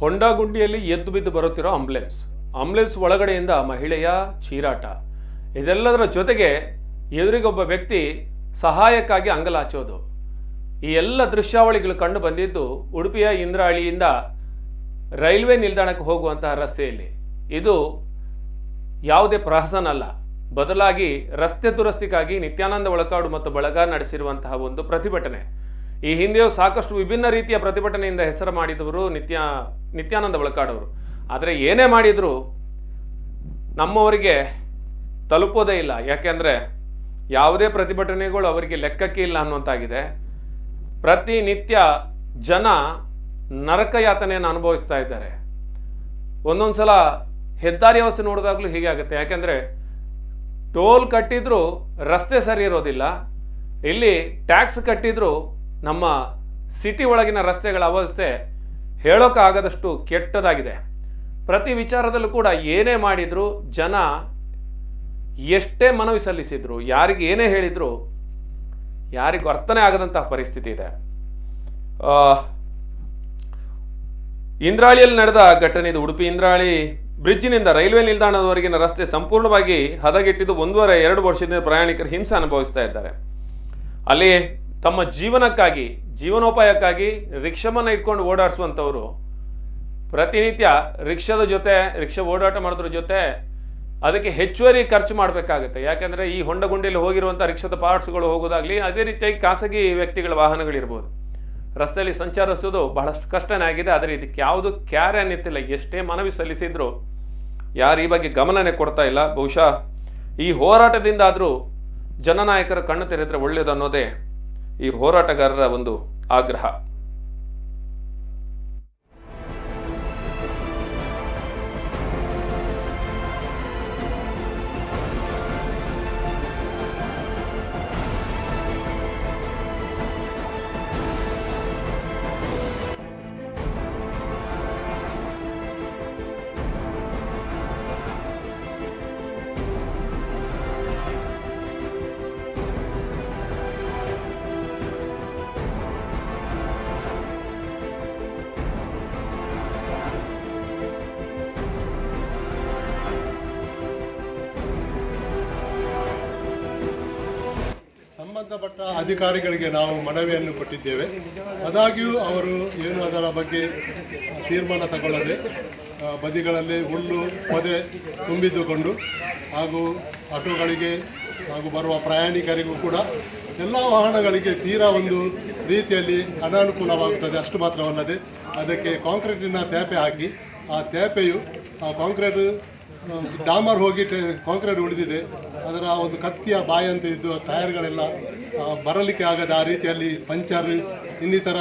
ಹೊಂಡಗುಂಡಿಯಲ್ಲಿ ಎದ್ದು ಬಿದ್ದು ಬರುತ್ತಿರೋ ಆಂಬುಲೆನ್ಸ್ ಒಳಗಡೆಯಿಂದ ಮಹಿಳೆಯ ಚೀರಾಟ, ಇದೆಲ್ಲದರ ಜೊತೆಗೆ ಎದುರಿಗೊಬ್ಬ ವ್ಯಕ್ತಿ ಸಹಾಯಕ್ಕಾಗಿ ಅಂಗಲಾಚೋದು, ಈ ಎಲ್ಲ ದೃಶ್ಯಾವಳಿಗಳು ಕಂಡು ಬಂದಿದ್ದು ಉಡುಪಿಯ ಇಂದ್ರಾಳಿಯಿಂದ ರೈಲ್ವೆ ನಿಲ್ದಾಣಕ್ಕೆ ಹೋಗುವಂತಹ ರಸ್ತೆಯಲ್ಲಿ. ಇದು ಯಾವುದೇ ಪ್ರಹಸನ ಅಲ್ಲ, ಬದಲಾಗಿ ರಸ್ತೆ ದುರಸ್ತಿಗಾಗಿ ನಿತ್ಯಾನಂದ ಒಳಕಾಡು ಮತ್ತು ಬಳಗ ನಡೆಸಿರುವಂತಹ ಒಂದು ಪ್ರತಿಭಟನೆ. ಈ ಹಿಂದೆಯೂ ಸಾಕಷ್ಟು ವಿಭಿನ್ನ ರೀತಿಯ ಪ್ರತಿಭಟನೆಯಿಂದ ಹೆಸರು ಮಾಡಿದವರು ನಿತ್ಯಾನಂದ ಒಳಕಾಡವರು. ಆದರೆ ಏನೇ ಮಾಡಿದರೂ ನಮ್ಮವರಿಗೆ ತಲುಪೋದೇ ಇಲ್ಲ, ಯಾಕೆಂದರೆ ಯಾವುದೇ ಪ್ರತಿಭಟನೆಗಳು ಅವರಿಗೆ ಲೆಕ್ಕಕ್ಕೆ ಇಲ್ಲ ಅನ್ನುವಂತಾಗಿದೆ. ಪ್ರತಿನಿತ್ಯ ಜನ ನರಕ ಯಾತನೆಯನ್ನು ಅನುಭವಿಸ್ತಾ ಇದ್ದಾರೆ. ಒಂದೊಂದು ಸಲ ಹೆದ್ದಾರಿ ವ್ಯವಸ್ಥೆ ನೋಡಿದಾಗಲೂ ಹೀಗೆ ಆಗುತ್ತೆ, ಯಾಕೆಂದರೆ ಟೋಲ್ ಕಟ್ಟಿದ್ರೂ ರಸ್ತೆ ಸರಿ ಇರೋದಿಲ್ಲ, ಇಲ್ಲಿ ಟ್ಯಾಕ್ಸ್ ಕಟ್ಟಿದ್ರೂ ನಮ್ಮ ಸಿಟಿ ಒಳಗಿನ ರಸ್ತೆಗಳ ಅವಸ್ಥೆ ಹೇಳೋಕ್ಕಾಗದಷ್ಟು ಕೆಟ್ಟದಾಗಿದೆ. ಪ್ರತಿ ವಿಚಾರದಲ್ಲೂ ಕೂಡ ಏನೇ ಮಾಡಿದ್ರು, ಜನ ಎಷ್ಟೇ ಮನವಿ ಸಲ್ಲಿಸಿದ್ರು, ಯಾರಿಗೆ ಏನೇ ಹೇಳಿದ್ರು ಯಾರಿಗೂ ಅರ್ಥನೇ ಆಗದಂತಹ ಪರಿಸ್ಥಿತಿ ಇದೆ. ಇಂದ್ರಾಳಿಯಲ್ಲಿ ನಡೆದ ಘಟನೆ ಇದು. ಉಡುಪಿ ಇಂದ್ರಾಳಿ ಬ್ರಿಡ್ಜ್ನಿಂದ ರೈಲ್ವೆ ನಿಲ್ದಾಣದವರೆಗಿನ ರಸ್ತೆ ಸಂಪೂರ್ಣವಾಗಿ ಹದಗೆಟ್ಟಿದ್ದು 1.5-2 ವರ್ಷದಿಂದ ಪ್ರಯಾಣಿಕರು ಹಿಂಸೆ ಅನುಭವಿಸ್ತಾ ಇದ್ದಾರೆ. ಅಲ್ಲಿ ತಮ್ಮ ಜೀವನೋಪಾಯಕ್ಕಾಗಿ ರಿಕ್ಷಾವನ್ನು ಇಟ್ಕೊಂಡು ಓಡಾಡಿಸುವಂಥವರು ಪ್ರತಿನಿತ್ಯ ರಿಕ್ಷಾ ಓಡಾಟ ಮಾಡೋದ್ರ ಜೊತೆ ಅದಕ್ಕೆ ಹೆಚ್ಚುವರಿ ಖರ್ಚು ಮಾಡಬೇಕಾಗುತ್ತೆ. ಯಾಕೆಂದರೆ ಈ ಹೊಂಡಗುಂಡಿಯಲ್ಲಿ ಹೋಗಿರುವಂಥ ರಿಕ್ಷಾದ ಪಾರ್ಟ್ಸ್ಗಳು ಹೋಗೋದಾಗಲಿ, ಅದೇ ರೀತಿಯಾಗಿ ಖಾಸಗಿ ವ್ಯಕ್ತಿಗಳ ವಾಹನಗಳಿರ್ಬೋದು, ರಸ್ತೆಯಲ್ಲಿ ಸಂಚರಿಸೋದು ಬಹಳಷ್ಟು ಕಷ್ಟನೇ ಆಗಿದೆ. ಆದರೆ ಇದಕ್ಕೆ ಯಾವುದು ಕ್ಯಾರೆ ಅನ್ನಿತ್ತಿಲ್ಲ. ಎಷ್ಟೇ ಮನವಿ ಸಲ್ಲಿಸಿದ್ರು ಯಾರು ಈ ಬಗ್ಗೆ ಗಮನನೇ ಕೊಡ್ತಾ ಇಲ್ಲ. ಬಹುಶಃ ಈ ಹೋರಾಟದಿಂದಾದರೂ ಜನನಾಯಕರ ಕಣ್ಣು ತೆರೆದರೆ ಒಳ್ಳೆಯದು ಅನ್ನೋದೇ ಈ ಹೋರಾಟಗಾರರ ಒಂದು ಆಗ್ರಹ. ಸಂಬಂಧಪಟ್ಟ ಅಧಿಕಾರಿಗಳಿಗೆ ನಾವು ಮನವಿಯನ್ನು ಕೊಟ್ಟಿದ್ದೇವೆ. ಆದಾಗ್ಯೂ ಅವರು ಏನು ಅದರ ಬಗ್ಗೆ ತೀರ್ಮಾನ ತಗೊಳ್ಳದೆ ಬದಿಗಳಲ್ಲಿ ಹುಲ್ಲು ಪೊದೆ ತುಂಬಿದ್ದುಕೊಂಡು ಹಾಗೂ ಆಟೋಗಳಿಗೆ ಹಾಗೂ ಬರುವ ಪ್ರಯಾಣಿಕರಿಗೂ ಕೂಡ ಎಲ್ಲ ವಾಹನಗಳಿಗೆ ತೀರಾ ಒಂದು ರೀತಿಯಲ್ಲಿ ಅನಾನುಕೂಲವಾಗುತ್ತದೆ. ಅಷ್ಟು ಮಾತ್ರವಲ್ಲದೆ ಅದಕ್ಕೆ ಕಾಂಕ್ರೀಟಿನ ತ್ಯಾಪೆ ಹಾಕಿ ಆ ತ್ಯಾಪೆಯು ಕಾಂಕ್ರೀಟ್ ಡಾಮರ್ ಹೋಗಿ ಕಾಂಕ್ರೀಟ್ ಉಳಿದಿದೆ, ಅದರ ಒಂದು ಕತ್ತಿಯ ಬಾಯಿ ಅಂತ ಇದ್ದು ಟೈರ್ಗಳೆಲ್ಲ ಬರಲಿಕ್ಕೆ ಆಗದ ಆ ರೀತಿಯಲ್ಲಿ ಪಂಚರ್, ಇನ್ನಿತರ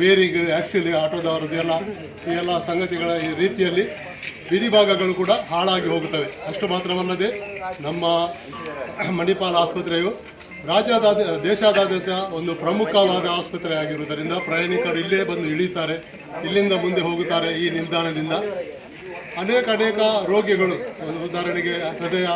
ಬೇರಿಂಗ್, ಆಕ್ಸಿಲ್ ಆಟೋದವರದ್ದು ಈ ಎಲ್ಲ ಸಂಗತಿಗಳ ಈ ರೀತಿಯಲ್ಲಿ ಬಿಡಿ ಭಾಗಗಳು ಕೂಡ ಹಾಳಾಗಿ ಹೋಗುತ್ತವೆ. ಅಷ್ಟು ಮಾತ್ರವಲ್ಲದೆ ನಮ್ಮ ಮಣಿಪಾಲ್ ಆಸ್ಪತ್ರೆಯು ದೇಶಾದ್ಯಂತ ಒಂದು ಪ್ರಮುಖವಾದ ಆಸ್ಪತ್ರೆ ಆಗಿರುವುದರಿಂದ ಪ್ರಯಾಣಿಕರು ಇಲ್ಲೇ ಬಂದು ಇಳಿತಾರೆ, ಇಲ್ಲಿಂದ ಮುಂದೆ ಹೋಗುತ್ತಾರೆ. ಈ ನಿಲ್ದಾಣದಿಂದ ಅನೇಕ ರೋಗಿಗಳು, ಉದಾಹರಣೆಗೆ ಹೃದಯ